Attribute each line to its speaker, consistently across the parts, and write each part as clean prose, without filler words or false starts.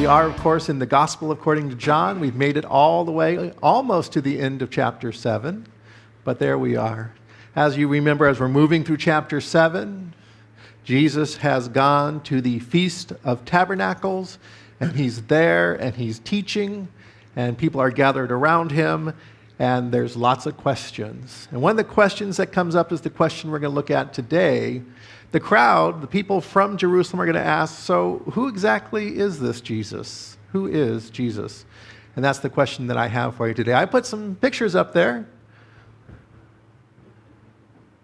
Speaker 1: We are, of course, in the Gospel according to John. We've made it all the way, almost to the end of chapter 7, but there we are. As you remember, as we're moving through chapter 7, Jesus has gone to the Feast of Tabernacles, and he's there, and he's teaching, and people are gathered around him, and there's lots of questions. And one of the questions that comes up is the question we're going to look at today. The crowd, the people from Jerusalem, are going to ask, so who exactly is this Jesus? Who is Jesus? And that's the question that I have for you today. I put some pictures up there.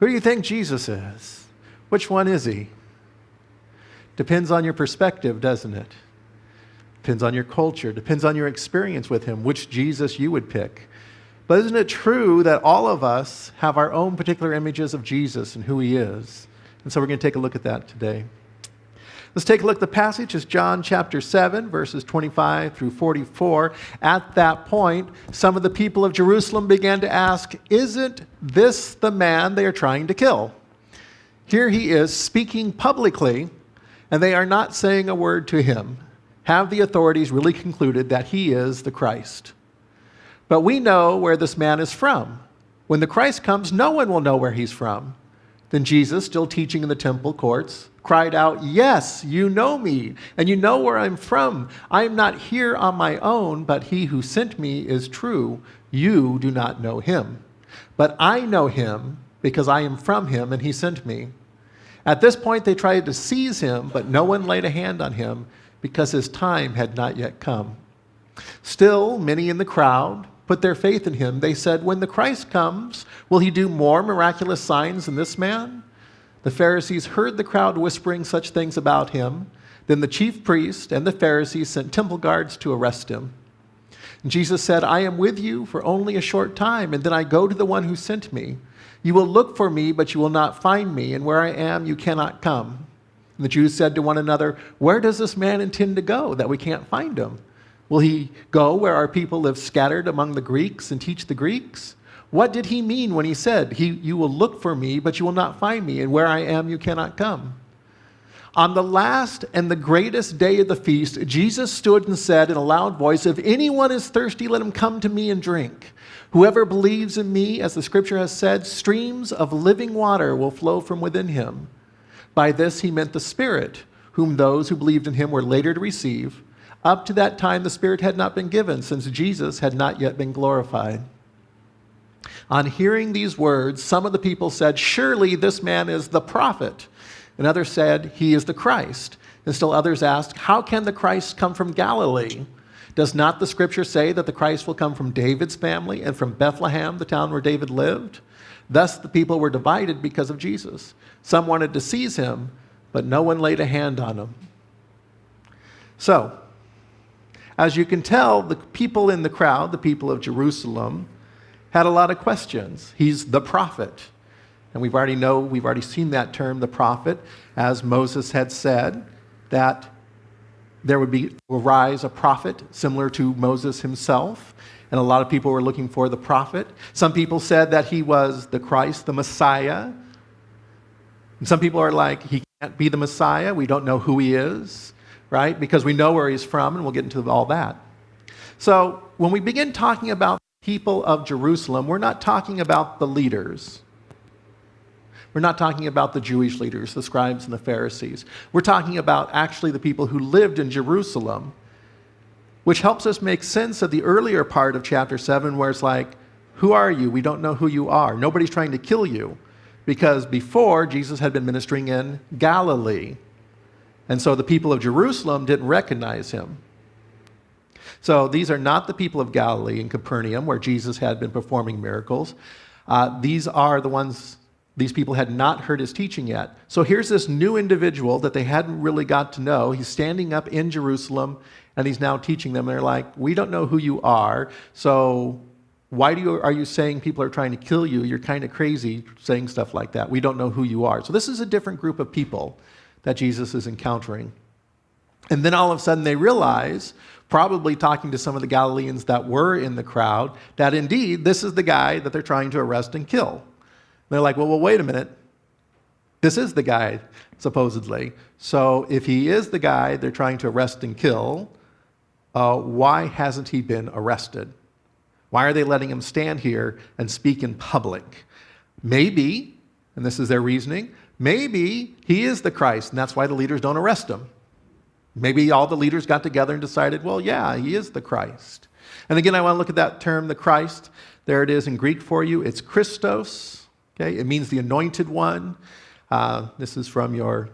Speaker 1: Who do you think Jesus is? Which one is he? Depends on your perspective, doesn't it? Depends on your culture. Depends on your experience with him, which Jesus you would pick. But isn't it true that all of us have our own particular images of Jesus and who he is? And so we're going to take a look at that today. Let's take a look at the passage. It's John chapter 7, verses 25 through 44. At that point, some of the people of Jerusalem began to ask, isn't this the man they are trying to kill? Here he is speaking publicly, and they are not saying a word to him. Have the authorities really concluded that he is the Christ? But we know where this man is from. When the Christ comes, no one will know where he's from. Then Jesus, still teaching in the temple courts, cried out, yes, you know me, and you know where I'm from. I am not here on my own, but he who sent me is true. You do not know him. But I know him because I am from him, and he sent me. At this point, they tried to seize him, but no one laid a hand on him because his time had not yet come. Still, many in the crowd put their faith in him. They said, when the Christ comes, will he do more miraculous signs than this man? The Pharisees heard the crowd whispering such things about him. Then the chief priest and the Pharisees sent temple guards to arrest him. And Jesus said, I am with you for only a short time, and then I go to the one who sent me. You will look for me, but you will not find me, and where I am, you cannot come. And the Jews said to one another, where does this man intend to go, that we can't find him? Will he go where our people live scattered among the Greeks and teach the Greeks? What did he mean when he said, you will look for me, but you will not find me, and where I am, you cannot come? On the last and the greatest day of the feast, Jesus stood and said in a loud voice, if anyone is thirsty, let him come to me and drink. Whoever believes in me, as the scripture has said, streams of living water will flow from within him. By this he meant the Spirit, whom those who believed in him were later to receive. Up to that time, the Spirit had not been given, since Jesus had not yet been glorified. On hearing these words, some of the people said, surely this man is the prophet. And others said, he is the Christ. And still others asked, how can the Christ come from Galilee? Does not the scripture say that the Christ will come from David's family and from Bethlehem, the town where David lived? Thus the people were divided because of Jesus. Some wanted to seize him, but no one laid a hand on him. So, as you can tell, the people in the crowd, the people of Jerusalem, had a lot of questions. He's the prophet. And we've already seen that term, the prophet, as Moses had said, that there will rise a prophet similar to Moses himself. And a lot of people were looking for the prophet. Some people said that he was the Christ, the Messiah. And some people are like, he can't be the Messiah. We don't know who he is. Right? Because we know where he's from, and we'll get into all that. So when we begin talking about people of Jerusalem, we're not talking about the leaders. We're not talking about the Jewish leaders, the scribes and the Pharisees. We're talking about actually the people who lived in Jerusalem, which helps us make sense of the earlier part of chapter 7, where it's like, who are you? We don't know who you are. Nobody's trying to kill you. Because before, Jesus had been ministering in Galilee. And so the people of Jerusalem didn't recognize him. So these are not the people of Galilee and Capernaum, where Jesus had been performing miracles. These people had not heard his teaching yet. So here's this new individual that they hadn't really got to know. He's standing up in Jerusalem, and he's now teaching them. They're like, we don't know who you are, so why are you saying people are trying to kill you? You're kind of crazy saying stuff like that. We don't know who you are. So this is a different group of people that Jesus is encountering. And then all of a sudden they realize, probably talking to some of the Galileans that were in the crowd, that indeed this is the guy that they're trying to arrest and kill. And they're like, well, wait a minute. This is the guy, supposedly. So if he is the guy they're trying to arrest and kill, why hasn't he been arrested? Why are they letting him stand here and speak in public? Maybe, and this is their reasoning, maybe he is the Christ, and that's why the leaders don't arrest him. Maybe all the leaders got together and decided, well, yeah, he is the Christ. And again, I want to look at that term, the Christ. There it is in Greek for you. It's Christos. Okay? It means the anointed one. This is from your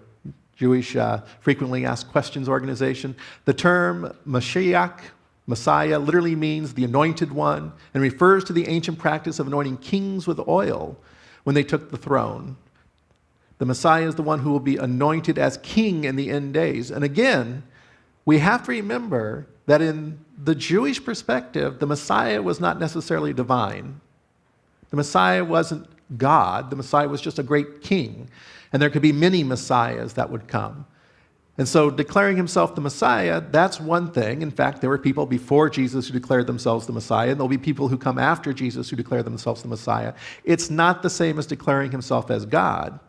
Speaker 1: Jewish frequently asked questions organization. The term mashiac, Messiah, literally means the anointed one and refers to the ancient practice of anointing kings with oil when they took the throne. The Messiah is the one who will be anointed as king in the end days. And again, we have to remember that in the Jewish perspective, the Messiah was not necessarily divine. The Messiah wasn't God. The Messiah was just a great king. And there could be many Messiahs that would come. And so declaring himself the Messiah, that's one thing. In fact, there were people before Jesus who declared themselves the Messiah, and there'll be people who come after Jesus who declare themselves the Messiah. It's not the same as declaring himself as God.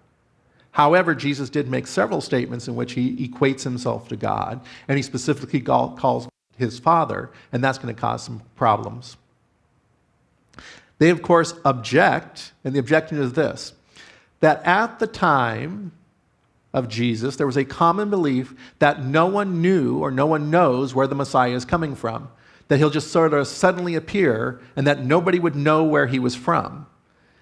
Speaker 1: However, Jesus did make several statements in which he equates himself to God, and he specifically calls his Father, and that's going to cause some problems. They, of course, object, and the objection is this, that at the time of Jesus, there was a common belief that no one knew or no one knows where the Messiah is coming from, that he'll just sort of suddenly appear and that nobody would know where he was from.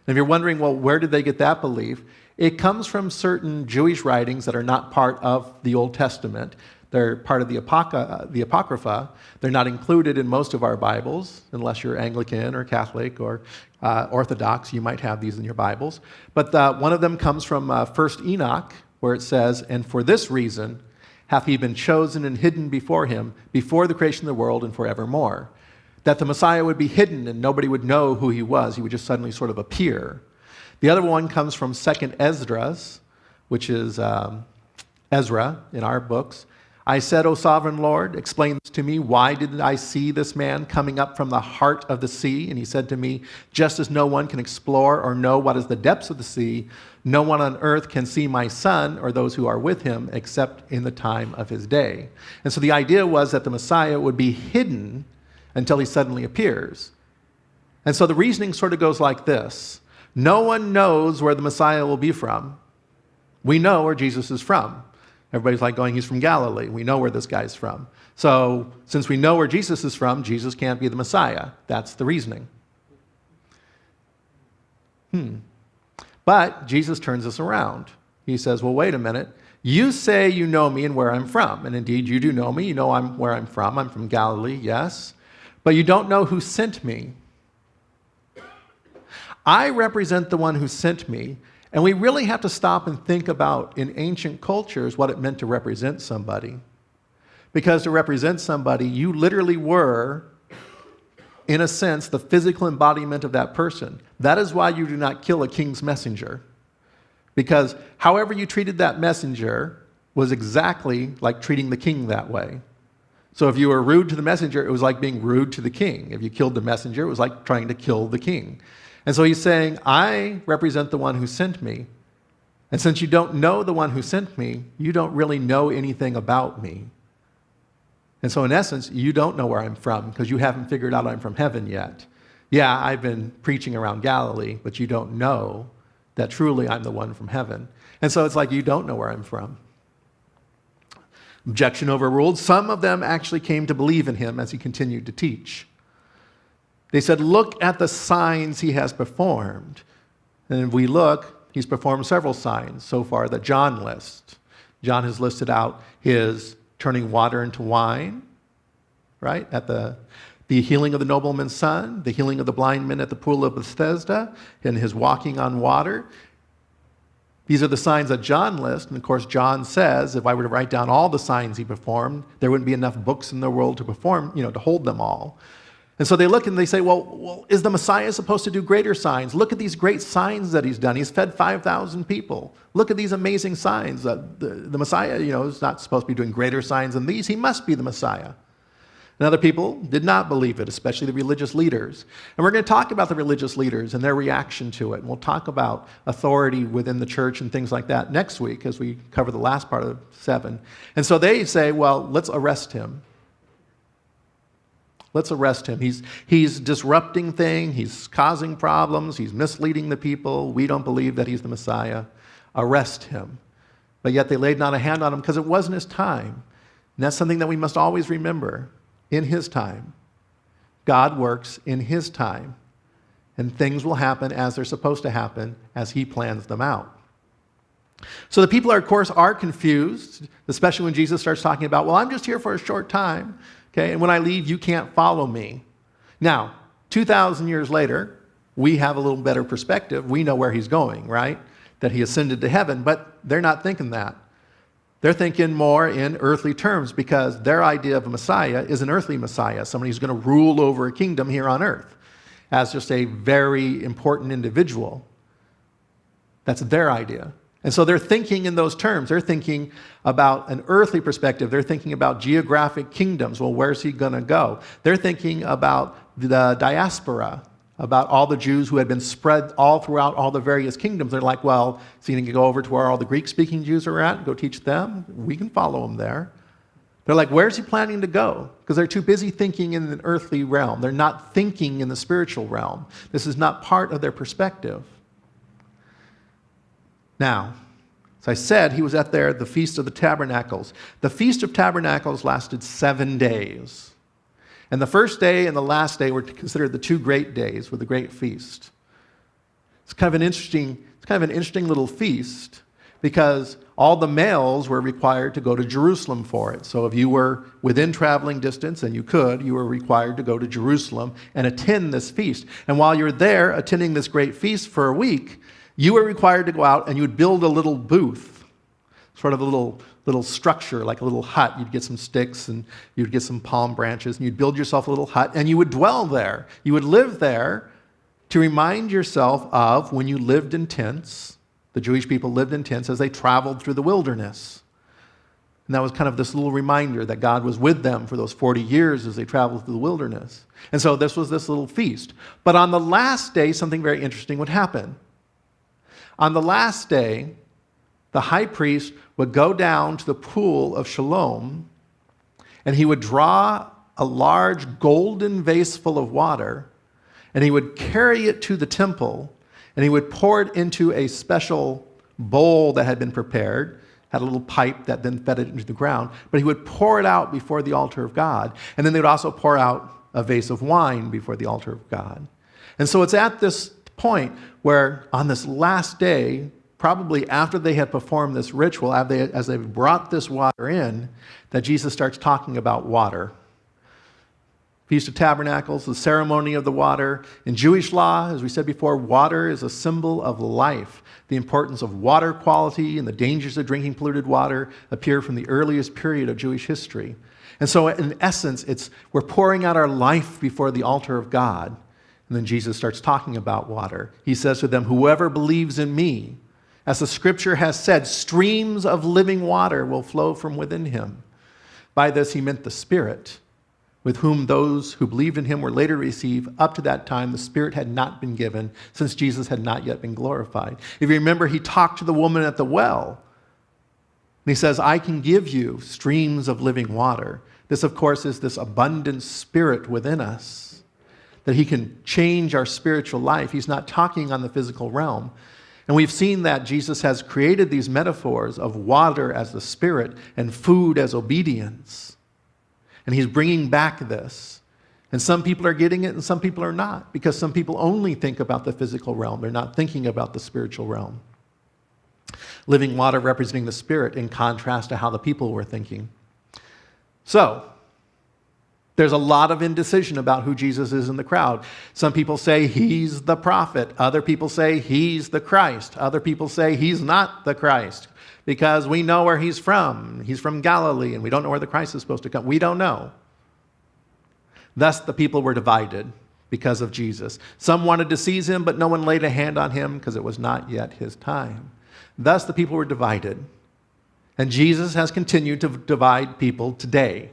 Speaker 1: And if you're wondering, well, where did they get that belief? It comes from certain Jewish writings that are not part of the Old Testament. They're part of the Apocrypha. They're not included in most of our Bibles, unless you're Anglican or Catholic or Orthodox. You might have these in your Bibles. But one of them comes from 1 Enoch, where it says, "And for this reason hath he been chosen and hidden before him, before the creation of the world and forevermore." That the Messiah would be hidden and nobody would know who he was. He would just suddenly sort of appear. The other one comes from 2nd Esdras, which is Ezra in our books. "I said, O sovereign Lord, explain this to me. Why did I see this man coming up from the heart of the sea? And he said to me, just as no one can explore or know what is the depths of the sea, no one on earth can see my son or those who are with him except in the time of his day." And so the idea was that the Messiah would be hidden until he suddenly appears. And so the reasoning sort of goes like this. No one knows where the Messiah will be from. We know where Jesus is from. Everybody's like going, he's from Galilee. We know where this guy's from. So since we know where Jesus is from, Jesus can't be the Messiah. That's the reasoning. But Jesus turns this around. He says, well, wait a minute. You say you know me and where I'm from. And indeed, you do know me. You know where I'm from. I'm from Galilee, yes. But you don't know who sent me. I represent the one who sent me. And we really have to stop and think about, in ancient cultures, what it meant to represent somebody. Because to represent somebody, you literally were, in a sense, the physical embodiment of that person. That is why you do not kill a king's messenger. Because however you treated that messenger was exactly like treating the king that way. So if you were rude to the messenger, it was like being rude to the king. If you killed the messenger, it was like trying to kill the king. And so he's saying, I represent the one who sent me. And since you don't know the one who sent me, you don't really know anything about me. And so in essence, you don't know where I'm from because you haven't figured out I'm from heaven yet. Yeah, I've been preaching around Galilee, but you don't know that truly I'm the one from heaven. And so it's like you don't know where I'm from. Objection overruled. Some of them actually came to believe in him as he continued to teach. They said, look at the signs he has performed. And if we look, he's performed several signs so far that John lists. John has listed out his turning water into wine, right? At the healing of the nobleman's son, the healing of the blind men at the pool of Bethesda, and his walking on water. These are the signs that John lists. And of course, John says, if I were to write down all the signs he performed, there wouldn't be enough books in the world to perform, to hold them all. And so they look and they say, well, is the Messiah supposed to do greater signs? Look at these great signs that he's done. He's fed 5,000 people. Look at these amazing signs. The Messiah, is not supposed to be doing greater signs than these. He must be the Messiah. And other people did not believe it, especially the religious leaders. And we're going to talk about the religious leaders and their reaction to it. And we'll talk about authority within the church and things like that next week as we cover the last part of 7. And so they say, well, let's arrest him. Let's arrest him. He's disrupting things. He's causing problems. He's misleading the people. We don't believe that he's the Messiah. Arrest him. But yet they laid not a hand on him because it wasn't his time. And that's something that we must always remember. In his time. God works in his time. And things will happen as they're supposed to happen as he plans them out. So the people, of course, are confused, especially when Jesus starts talking about, well, I'm just here for a short time, okay? And when I leave, you can't follow me. Now, 2,000 years later, we have a little better perspective. We know where he's going, right? That he ascended to heaven, but they're not thinking that. They're thinking more in earthly terms because their idea of a Messiah is an earthly Messiah, somebody who's going to rule over a kingdom here on earth as just a very important individual. That's their idea. And so they're thinking in those terms. They're thinking about an earthly perspective. They're thinking about geographic kingdoms. Well, where's he going to go? They're thinking about the diaspora, about all the Jews who had been spread all throughout all the various kingdoms. They're like, well, is he going to go over to where all the Greek-speaking Jews are at and go teach them? We can follow him there. They're like, where's he planning to go? Because they're too busy thinking in an earthly realm. They're not thinking in the spiritual realm. This is not part of their perspective. Now, as I said, he was at the Feast of the Tabernacles. The Feast of Tabernacles lasted 7 days. And the first day and the last day were considered the two great days with the great feast. It's kind of an interesting little feast because all the males were required to go to Jerusalem for it. So if you were within traveling distance, and you were required to go to Jerusalem and attend this feast. And while you're there attending this great feast for a week, you were required to go out and you would build a little booth, sort of a little structure, like a little hut. You'd get some sticks and you'd get some palm branches and you'd build yourself a little hut and you would dwell there. You would live there to remind yourself of when you lived in tents. The Jewish people lived in tents as they traveled through the wilderness. And that was kind of this little reminder that God was with them for those 40 years as they traveled through the wilderness. And so this was this little feast. But on the last day, something very interesting would happen. On the last day, the high priest would go down to the pool of Siloam, and he would draw a large golden vase full of water, and he would carry it to the temple, and he would pour it into a special bowl that had been prepared, had a little pipe that then fed it into the ground, but he would pour it out before the altar of God. And then they would also pour out a vase of wine before the altar of God. And so it's at this point where on this last day, probably after they had performed this ritual, as they brought this water in, that Jesus starts talking about water. Feast of Tabernacles, the ceremony of the water. In Jewish law, as we said before, water is a symbol of life. The importance of water quality and the dangers of drinking polluted water appear from the earliest period of Jewish history. And so in essence, we're pouring out our life before the altar of God. And then Jesus starts talking about water. He says to them, whoever believes in me, as the scripture has said, streams of living water will flow from within him. By this he meant the Spirit, with whom those who believed in him were later received. Up to that time, the Spirit had not been given, since Jesus had not yet been glorified. If you remember, he talked to the woman at the well. And he says, I can give you streams of living water. This, of course, is this abundant Spirit within us, that he can change our spiritual life. He's not talking on the physical realm. And we've seen that Jesus has created these metaphors of water as the Spirit and food as obedience. And he's bringing back this. And some people are getting it and some people are not, because some people only think about the physical realm. They're not thinking about the spiritual realm. Living water representing the Spirit in contrast to how the people were thinking. So, there's a lot of indecision about who Jesus is in the crowd. Some people say he's the prophet. Other people say he's the Christ. Other people say he's not the Christ because we know where he's from. He's from Galilee, and we don't know where the Christ is supposed to come. We don't know. Thus, the people were divided because of Jesus. Some wanted to seize him, but no one laid a hand on him because it was not yet his time. Thus, the people were divided. And Jesus has continued to divide people today.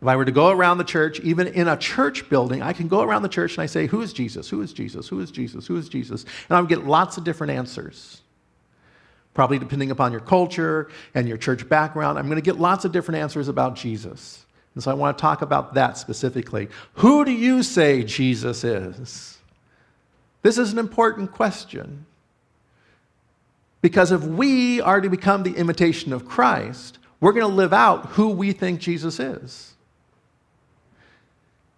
Speaker 1: If I were to go around the church, even in a church building, I can go around the church and I say, who is Jesus? Who is Jesus? Who is Jesus? Who is Jesus? And I would get lots of different answers. Probably depending upon your culture and your church background, I'm going to get lots of different answers about Jesus. And so I want to talk about that specifically. Who do you say Jesus is? This is an important question. Because if we are to become the imitation of Christ, we're going to live out who we think Jesus is.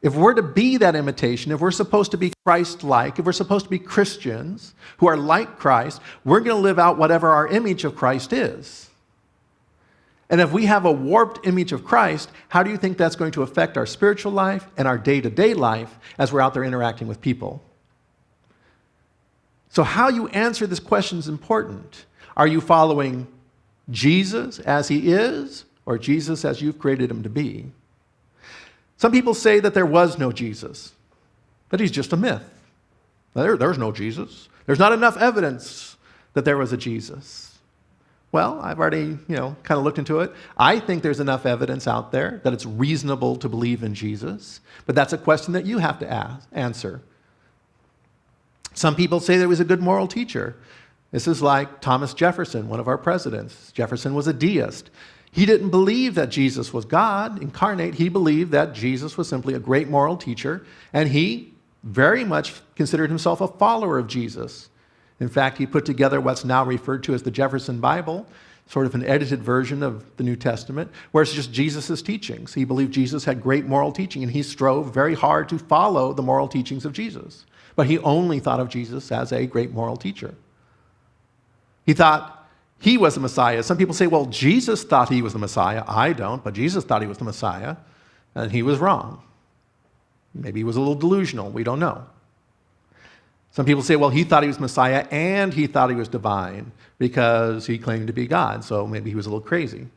Speaker 1: If we're to be that imitation, if we're supposed to be Christ-like, if we're supposed to be Christians who are like Christ, we're going to live out whatever our image of Christ is. And if we have a warped image of Christ, how do you think that's going to affect our spiritual life and our day-to-day life as we're out there interacting with people? So how you answer this question is important. Are you following Jesus as he is, or Jesus as you've created him to be? Some people say that there was no Jesus, that he's just a myth. There's no Jesus. There's not enough evidence that there was a Jesus. Well, I've already, kind of looked into it. I think there's enough evidence out there that it's reasonable to believe in Jesus, but that's a question that you have to answer. Some people say that he was a good moral teacher. This is like Thomas Jefferson, one of our presidents. Jefferson was a deist. He didn't believe that Jesus was God incarnate. He believed that Jesus was simply a great moral teacher, and he very much considered himself a follower of Jesus. In fact, he put together what's now referred to as the Jefferson Bible, sort of an edited version of the New Testament, where it's just Jesus' teachings. He believed Jesus had great moral teaching, and he strove very hard to follow the moral teachings of Jesus. But he only thought of Jesus as a great moral teacher. He thought he was the Messiah. Some people say, well, Jesus thought he was the Messiah. I don't, but Jesus thought he was the Messiah, and he was wrong. Maybe he was a little delusional. We don't know. Some people say, well, he thought he was Messiah and he thought he was divine because he claimed to be God, so maybe he was a little crazy.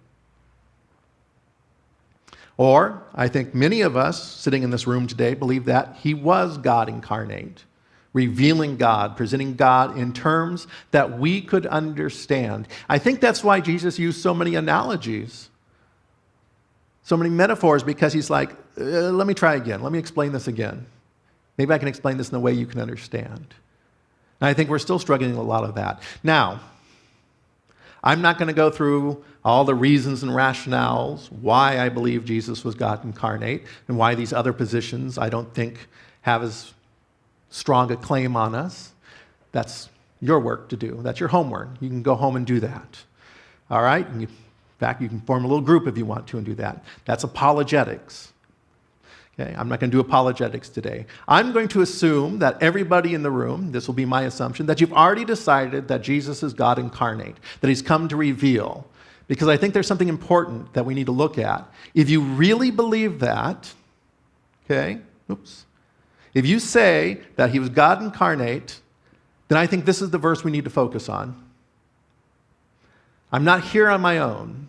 Speaker 1: Or, I think many of us sitting in this room today believe that he was God incarnate, revealing God, presenting God in terms that we could understand. I think that's why Jesus used so many analogies, so many metaphors, because he's like, let me try again. Let me explain this again. Maybe I can explain this in a way you can understand. And I think we're still struggling with a lot of that. Now, I'm not going to go through all the reasons and rationales why I believe Jesus was God incarnate and why these other positions I don't think have as strong a claim on us. That's your work to do. That's your homework. You can go home and do that. All right? In fact, you can form a little group if you want to and do that. That's apologetics. Okay, I'm not going to do apologetics today. I'm going to assume that everybody in the room, this will be my assumption, that you've already decided that Jesus is God incarnate, that he's come to reveal. Because I think there's something important that we need to look at. If you really believe that, if you say that he was God incarnate, then I think this is the verse we need to focus on. I'm not here on my own,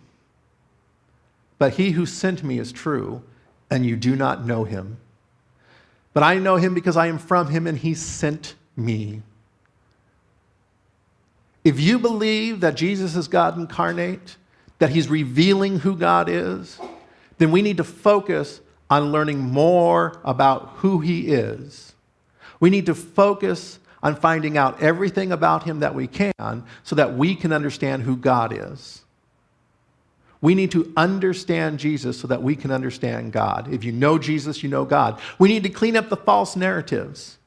Speaker 1: but he who sent me is true, and you do not know him. But I know him because I am from him, and he sent me. If you believe that Jesus is God incarnate, that he's revealing who God is, then we need to focus on learning more about who he is. We need to focus on finding out everything about him that we can so that we can understand who God is. We need to understand Jesus so that we can understand God. If you know Jesus, you know God. We need to clean up the false narratives.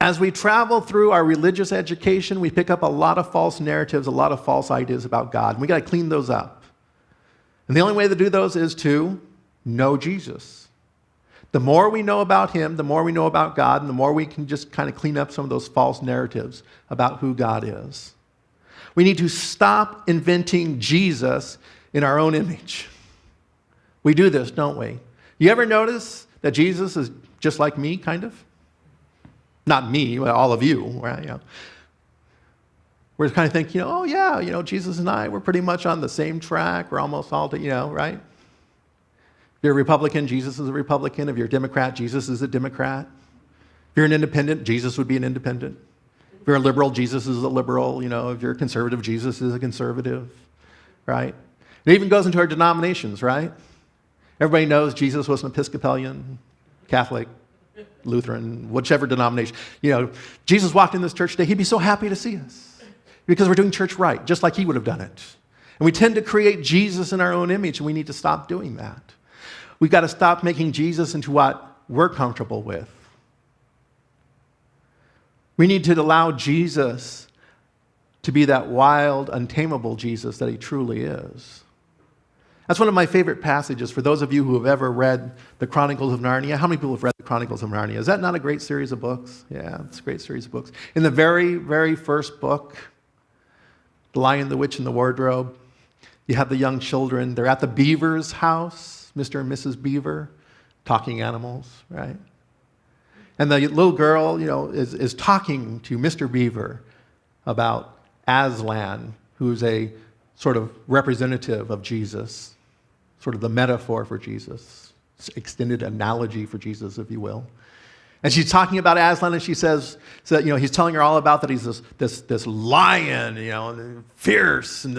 Speaker 1: As we travel through our religious education, we pick up a lot of false narratives, a lot of false ideas about God. And we got to clean those up. And the only way to do those is to know Jesus. The more we know about him, the more we know about God, and the more we can just kind of clean up some of those false narratives about who God is. We need to stop inventing Jesus in our own image. We do this, don't we? You ever notice that Jesus is just like me, kind of? Not me, but all of you, right? We're kind of thinking, oh yeah, Jesus and I, we're pretty much on the same track. We're almost all, right? If you're a Republican, Jesus is a Republican. If you're a Democrat, Jesus is a Democrat. If you're an independent, Jesus would be an independent. If you're a liberal, Jesus is a liberal. If you're a conservative, Jesus is a conservative, right? It even goes into our denominations, right? Everybody knows Jesus was an Episcopalian, Catholic, Lutheran, whichever denomination. Jesus walked in this church today, he'd be so happy to see us because we're doing church right, just like he would have done it. And we tend to create Jesus in our own image, and we need to stop doing that. We've got to stop making Jesus into what we're comfortable with. We need to allow Jesus to be that wild, untamable Jesus that he truly is. That's one of my favorite passages for those of you who have ever read the Chronicles of Narnia. How many people have read the Chronicles of Narnia? Is that not a great series of books? Yeah, it's a great series of books. In the very, very first book, The Lion, the Witch, and the Wardrobe, you have the young children. They're at the Beaver's house, Mr. and Mrs. Beaver, talking animals, right? And the little girl, is talking to Mr. Beaver about Aslan, who's a sort of representative of Jesus, sort of the metaphor for Jesus, extended analogy for Jesus, if you will. And she's talking about Aslan, and she says that he's telling her all about that he's this lion, fierce, and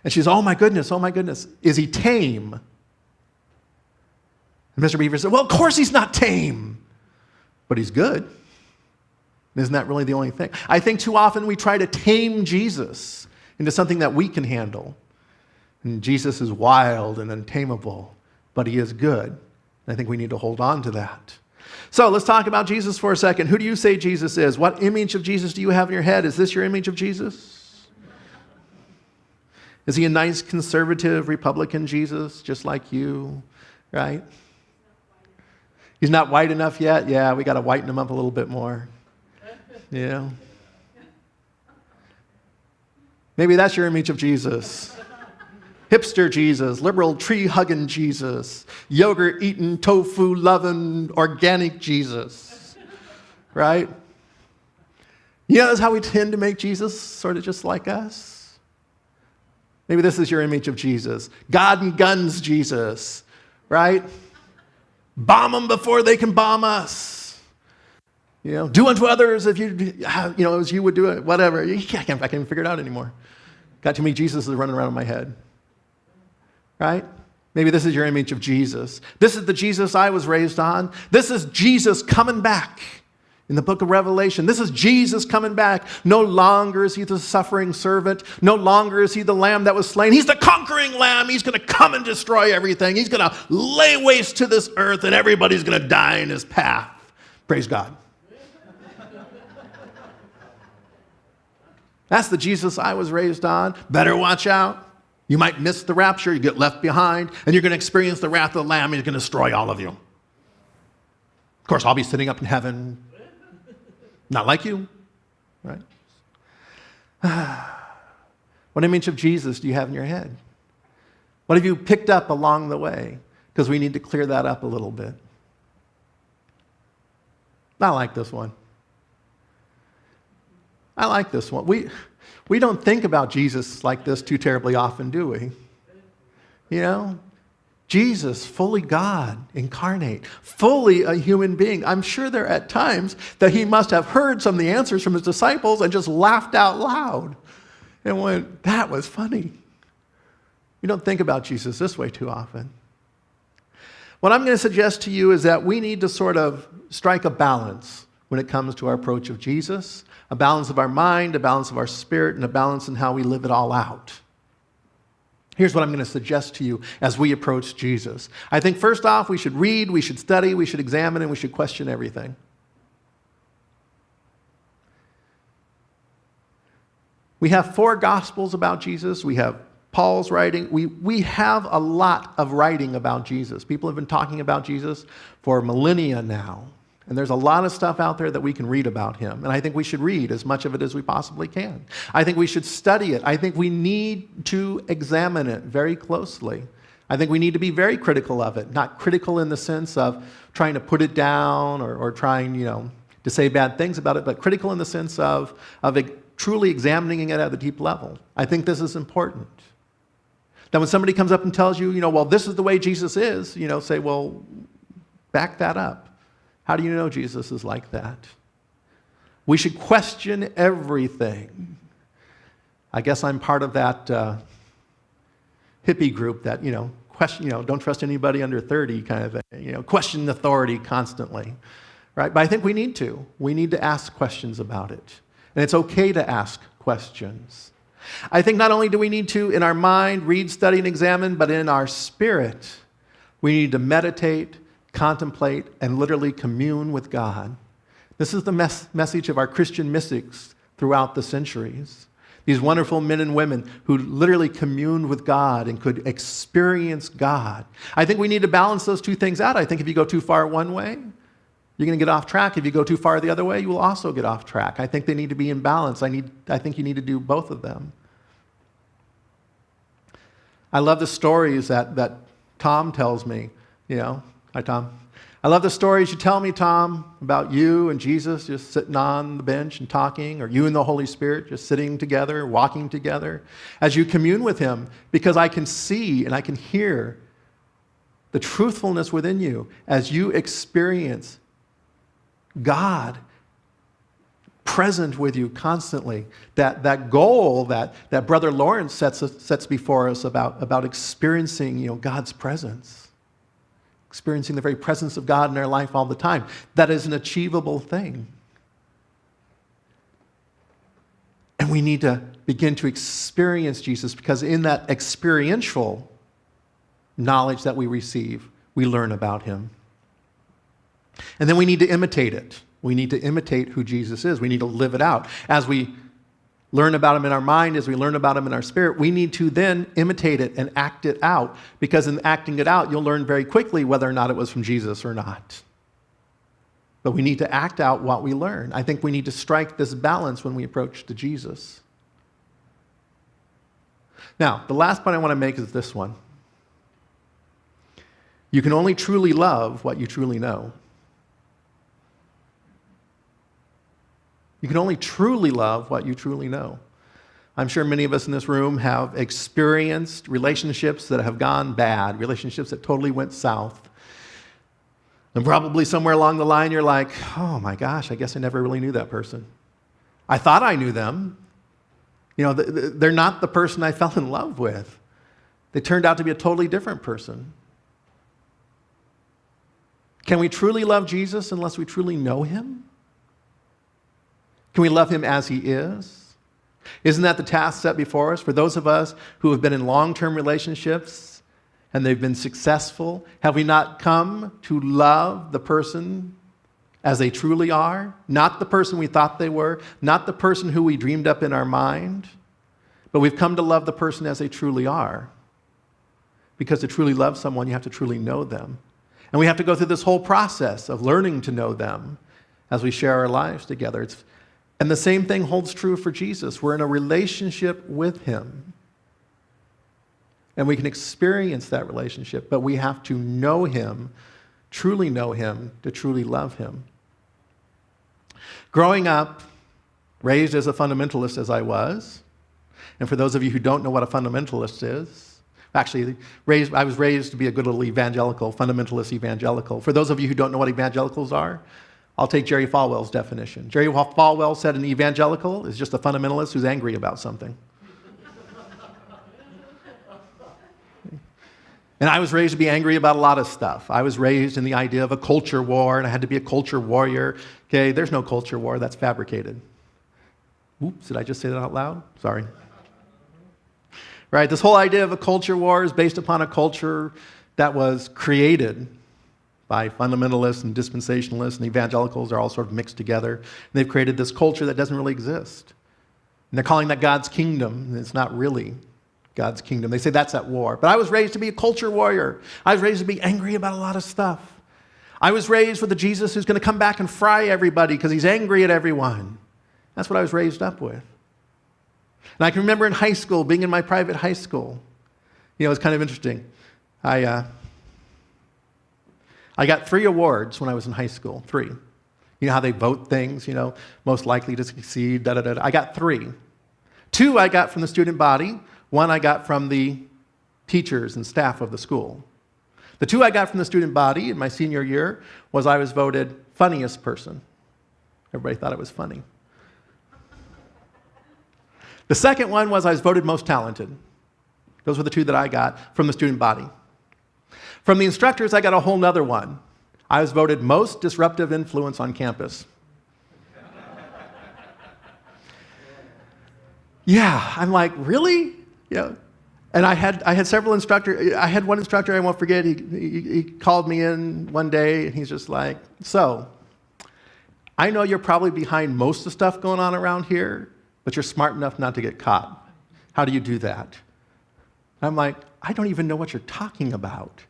Speaker 1: and she's, oh my goodness, is he tame? And Mr. Beaver said, well, of course he's not tame, but he's good. Isn't that really the only thing? I think too often we try to tame Jesus into something that we can handle. And Jesus is wild and untamable, but he is good. And I think we need to hold on to that. So let's talk about Jesus for a second. Who do you say Jesus is? What image of Jesus do you have in your head? Is this your image of Jesus? Is he a nice, conservative, Republican Jesus, just like you, right? He's not white enough yet? Yeah, we got to whiten him up a little bit more. Yeah. Maybe that's your image of Jesus. Hipster Jesus, liberal tree-hugging Jesus, yogurt-eating, tofu-loving, organic Jesus, right? That's how we tend to make Jesus sort of just like us. Maybe this is your image of Jesus. God and guns Jesus, right? Bomb them before they can bomb us. Do unto others if as you would do it, whatever. I can't even figure it out anymore. Got too many Jesuses running around in my head. Right? Maybe this is your image of Jesus. This is the Jesus I was raised on. This is Jesus coming back in the book of Revelation. This is Jesus coming back. No longer is he the suffering servant. No longer is he the lamb that was slain. He's the conquering lamb. He's going to come and destroy everything. He's going to lay waste to this earth, and everybody's going to die in his path. Praise God. That's the Jesus I was raised on. Better watch out. You might miss the rapture, you get left behind, and you're going to experience the wrath of the Lamb, and he's going to destroy all of you. Of course, I'll be sitting up in heaven, not like you, right? What image of Jesus do you have in your head? What have you picked up along the way? Because we need to clear that up a little bit. I like this one. I like this one. We don't think about Jesus like this too terribly often, do we? Jesus, fully God, incarnate, fully a human being. I'm sure there are at times that he must have heard some of the answers from his disciples and just laughed out loud and went, that was funny. We don't think about Jesus this way too often. What I'm going to suggest to you is that we need to sort of strike a balance when it comes to our approach of Jesus, a balance of our mind, a balance of our spirit, and a balance in how we live it all out. Here's what I'm going to suggest to you as we approach Jesus. I think first off, we should read, we should study, we should examine, and we should question everything. We have 4 Gospels about Jesus. We have Paul's writing. We have a lot of writing about Jesus. People have been talking about Jesus for millennia now. And there's a lot of stuff out there that we can read about him. And I think we should read as much of it as we possibly can. I think we should study it. I think we need to examine it very closely. I think we need to be very critical of it. Not critical in the sense of trying to put it down or trying, to say bad things about it, but critical in the sense of truly examining it at a deep level. I think this is important. That when somebody comes up and tells you, well, this is the way Jesus is, say, well, back that up. How do you know Jesus is like that? We should question everything. I guess I'm part of that hippie group that, question, don't trust anybody under 30 kind of thing. Question authority constantly, right? But I think we need to. We need to ask questions about it. And it's okay to ask questions. I think not only do we need to, in our mind, read, study, and examine, but in our spirit, we need to meditate, contemplate, and literally commune with God. This is the message of our Christian mystics throughout the centuries. These wonderful men and women who literally communed with God and could experience God. I think we need to balance those two things out. I think if you go too far one way, you're going to get off track. If you go too far the other way, you will also get off track. I think they need to be in balance. I think you need to do both of them. I love the stories that Tom tells me. Hi, Tom. I love the stories you tell me, Tom, about you and Jesus just sitting on the bench and talking, or you and the Holy Spirit just sitting together, walking together, as you commune with him, because I can see and I can hear the truthfulness within you as you experience God present with you constantly. That goal that Brother Lawrence sets before us about experiencing God's presence. Experiencing the very presence of God in our life all the time. That is an achievable thing. And we need to begin to experience Jesus, because in that experiential knowledge that we receive, we learn about him. And then we need to imitate it. We need to imitate who Jesus is. We need to live it out. As we learn about him in our mind, as we learn about him in our spirit, we need to then imitate it and act it out. Because in acting it out, you'll learn very quickly whether or not it was from Jesus or not. But we need to act out what we learn. I think we need to strike this balance when we approach to Jesus. Now, the last point I want to make is this one. You can only truly love what you truly know. You can only truly love what you truly know. I'm sure many of us in this room have experienced relationships that have gone bad, relationships that totally went south. And probably somewhere along the line you're like, oh my gosh, I guess I never really knew that person. I thought I knew them. They're not the person I fell in love with. They turned out to be a totally different person. Can we truly love Jesus unless we truly know him? Can we love him as he is? Isn't that the task set before us? For those of us who have been in long-term relationships and they've been successful, have we not come to love the person as they truly are? Not the person we thought they were, not the person who we dreamed up in our mind, but we've come to love the person as they truly are. Because to truly love someone, you have to truly know them. And we have to go through this whole process of learning to know them as we share our lives together. And the same thing holds true for Jesus. We're in a relationship with him. And we can experience that relationship, but we have to know him, truly know him, to truly love him. Growing up, raised as a fundamentalist as I was, and for those of you who don't know what a fundamentalist is, actually, I was raised to be a good little evangelical, fundamentalist evangelical. For those of you who don't know what evangelicals are, I'll take Jerry Falwell's definition. Jerry Falwell said an evangelical is just a fundamentalist who's angry about something. And I was raised to be angry about a lot of stuff. I was raised in the idea of a culture war, and I had to be a culture warrior. Okay, there's no culture war, that's fabricated. Oops, did I just say that out loud? Sorry. Right, this whole idea of a culture war is based upon a culture that was created by fundamentalists and dispensationalists and evangelicals. Are all sort of mixed together. And they've created this culture that doesn't really exist. And they're calling that God's kingdom, and it's not really God's kingdom. They say that's at war. But I was raised to be a culture warrior. I was raised to be angry about a lot of stuff. I was raised with a Jesus who's going to come back and fry everybody because he's angry at everyone. That's what I was raised up with. And I can remember in high school, being in my private high school. It was kind of interesting. I got 3 awards when I was in high school, 3. You know how they vote things, most likely to succeed, da-da-da. I got 3. 2 I got from the student body. 1 I got from the teachers and staff of the school. The 2 I got from the student body in my senior year was I was voted funniest person. Everybody thought it was funny. The second one was I was voted most talented. Those were the 2 that I got from the student body. From the instructors, I got a whole nother one. I was voted most disruptive influence on campus. Yeah, I'm like, really? Yeah. And I had several instructors. I had one instructor I won't forget. He called me in one day, and he's just like, so, I know you're probably behind most of the stuff going on around here, but you're smart enough not to get caught. How do you do that? I'm like, I don't even know what you're talking about.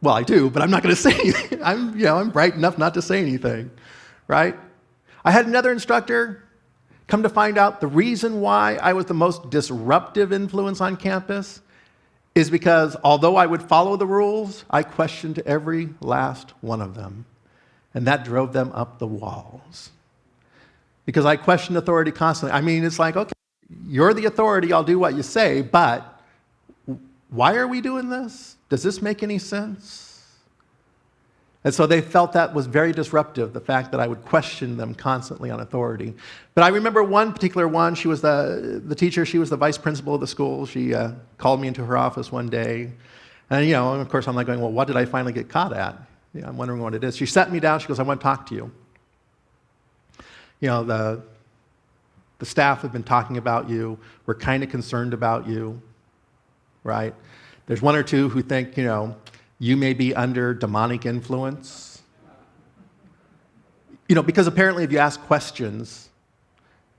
Speaker 1: Well, I do, but I'm not going to say anything. I'm bright enough not to say anything, right? I had another instructor. Come to find out, the reason why I was the most disruptive influence on campus is because although I would follow the rules, I questioned every last one of them. And that drove them up the walls. Because I questioned authority constantly. I mean, it's like, okay, you're the authority, I'll do what you say, but why are we doing this? Does this make any sense? And so they felt that was very disruptive, the fact that I would question them constantly on authority. But I remember one particular one, she was the teacher, she was the vice principal of the school. She called me into her office one day. And, of course, I'm like going, well, what did I finally get caught at? I'm wondering what it is. She sat me down, she goes, I want to talk to you. The staff have been talking about you. We're kind of concerned about you, right? There's one or two who think, you may be under demonic influence. Because apparently if you ask questions,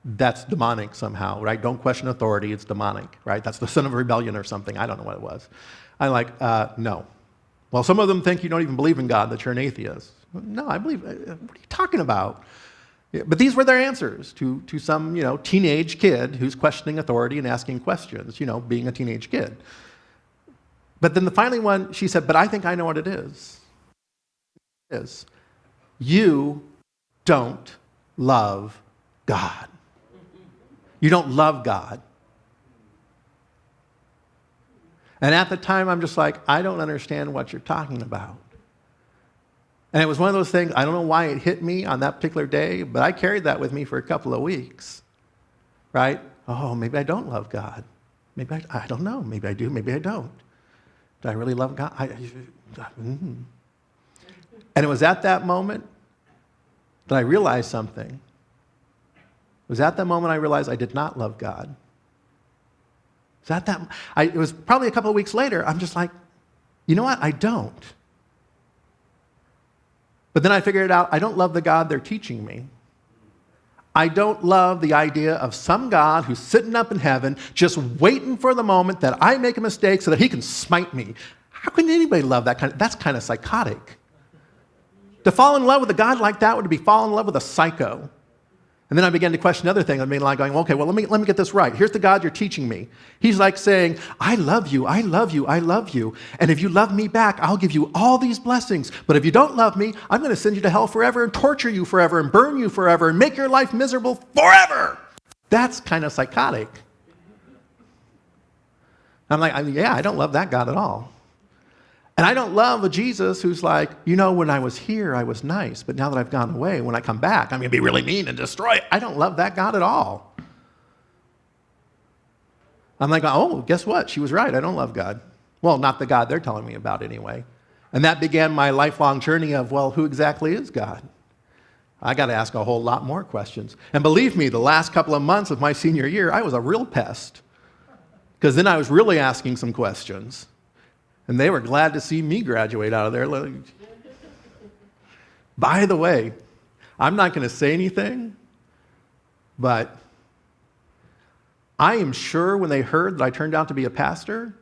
Speaker 1: that's demonic somehow, right? Don't question authority, it's demonic, right? That's the sin of rebellion or something. I don't know what it was. I'm like, no. Well, some of them think you don't even believe in God, that you're an atheist. No, I believe. What are you talking about? But these were their answers to some, teenage kid who's questioning authority and asking questions, being a teenage kid. But then the finally one, she said, but I think I know what it is. You don't love God. You don't love God. And at the time, I'm just like, I don't understand what you're talking about. And it was one of those things, I don't know why it hit me on that particular day, but I carried that with me for a couple of weeks, right? Oh, maybe I don't love God. Maybe I don't know. Maybe I do, maybe I don't. Do I really love God? And it was at that moment that I realized something. It was at that moment I realized I did not love God. It was probably a couple of weeks later, I'm just like, you know what? I don't. But then I figured out, I don't love the God they're teaching me. I don't love the idea of some God who's sitting up in heaven just waiting for the moment that I make a mistake so that he can smite me. How can anybody love that that's kind of psychotic. To fall in love with a God like that would be fall in love with a psycho. And then I began to question other things. I mean, like going, okay, well, let me get this right. Here's the God you're teaching me. He's like saying, I love you, I love you, I love you. And if you love me back, I'll give you all these blessings. But if you don't love me, I'm going to send you to hell forever and torture you forever and burn you forever and make your life miserable forever. That's kind of psychotic. I'm like, I don't love that God at all. And I don't love a Jesus who's like, when I was here, I was nice, but now that I've gone away, when I come back, I'm going to be really mean and destroy it. I don't love that God at all. I'm like, oh, guess what? She was right. I don't love God. Well, not the God they're telling me about anyway. And that began my lifelong journey of, well, who exactly is God? I got to ask a whole lot more questions. And believe me, the last couple of months of my senior year, I was a real pest. Because then I was really asking some questions. And they were glad to see me graduate out of there. By the way, I'm not going to say anything, but I am sure when they heard that I turned out to be a pastor,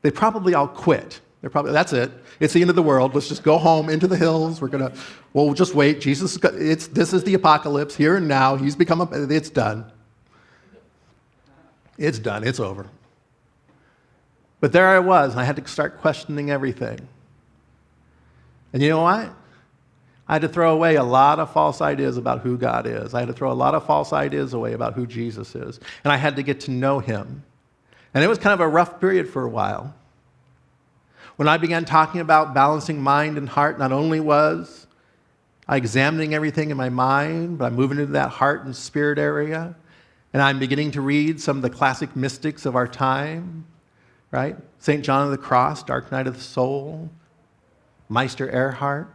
Speaker 1: they probably all quit. That's it. It's the end of the world. Let's just go home into the hills. We'll just wait. Jesus, this is the apocalypse here and now. It's done. It's done. It's over. But there I was, and I had to start questioning everything. And you know what? I had to throw away a lot of false ideas about who God is. I had to throw a lot of false ideas away about who Jesus is. And I had to get to know him. And it was kind of a rough period for a while. When I began talking about balancing mind and heart, not only was I examining everything in my mind, but I'm moving into that heart and spirit area. And I'm beginning to read some of the classic mystics of our time. Right? St. John of the Cross, Dark Night of the Soul, Meister Erhard,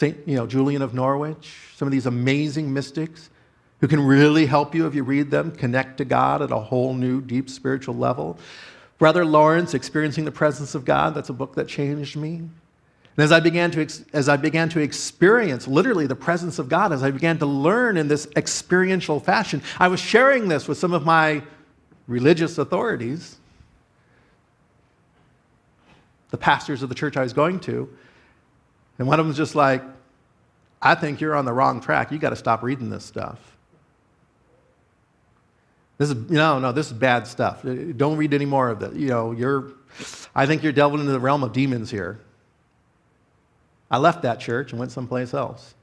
Speaker 1: St. Julian of Norwich, some of these amazing mystics. who can really help you if you read them connect to God at a whole new, deep spiritual level. Brother Lawrence, Experiencing the Presence of God, that's a book that changed me. And as I began to experience literally the presence of God, as I began to learn in this experiential fashion, I was sharing this with some of my religious authorities, the pastors of the church I was going to, and one of them was just like, I think you're on the wrong track. You got to stop reading this stuff. This is this is bad stuff. Don't read any more of it. I think you're delving into the realm of demons here. I left that church and went someplace else.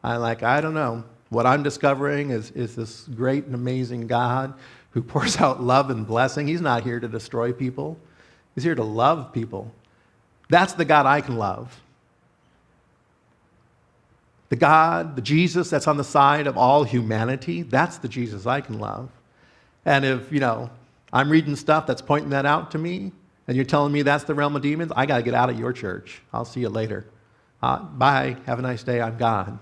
Speaker 1: I don't know. What I'm discovering is this great and amazing God who pours out love and blessing. He's not here to destroy people. He's here to love people. That's the God I can love. The God, the Jesus that's on the side of all humanity, that's the Jesus I can love. And if, I'm reading stuff that's pointing that out to me, and you're telling me that's the realm of demons, I got to get out of your church. I'll see you later. Bye. Have a nice day. I'm God.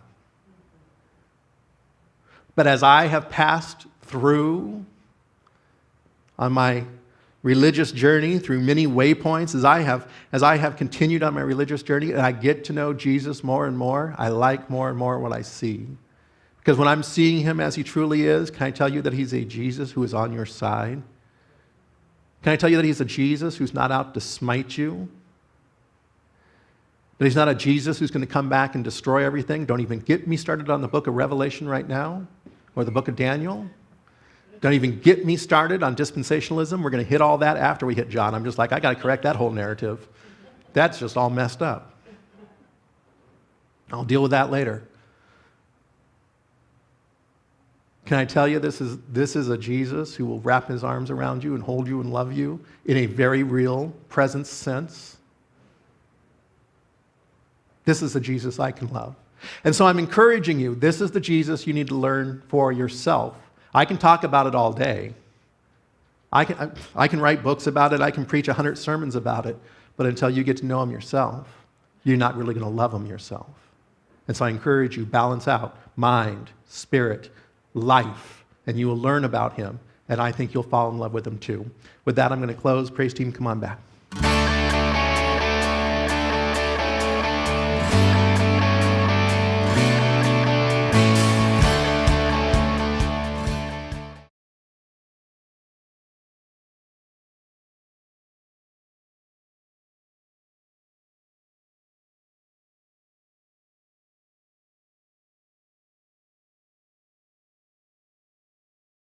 Speaker 1: But as I have passed through on my religious journey, through many waypoints, as I have continued on my religious journey, and I get to know Jesus more and more, I like more and more what I see. Because when I'm seeing him as he truly is, can I tell you that he's a Jesus who is on your side? Can I tell you that he's a Jesus who's not out to smite you? That he's not a Jesus who's going to come back and destroy everything? Don't even get me started on the book of Revelation right now, or the book of Daniel. Don't even get me started on dispensationalism. We're going to hit all that after we hit John. I'm just like, I got to correct that whole narrative. That's just all messed up. I'll deal with that later. Can I tell you this is a Jesus who will wrap his arms around you and hold you and love you in a very real presence sense? This is the Jesus I can love. And so I'm encouraging you, this is the Jesus you need to learn for yourself. I can talk about it all day. I can write books about it. I can preach 100 sermons about it. But until you get to know him yourself, you're not really going to love him yourself. And so I encourage you, balance out mind, spirit, life, and you will learn about him. And I think you'll fall in love with him too. With that, I'm going to close. Praise team, come on back.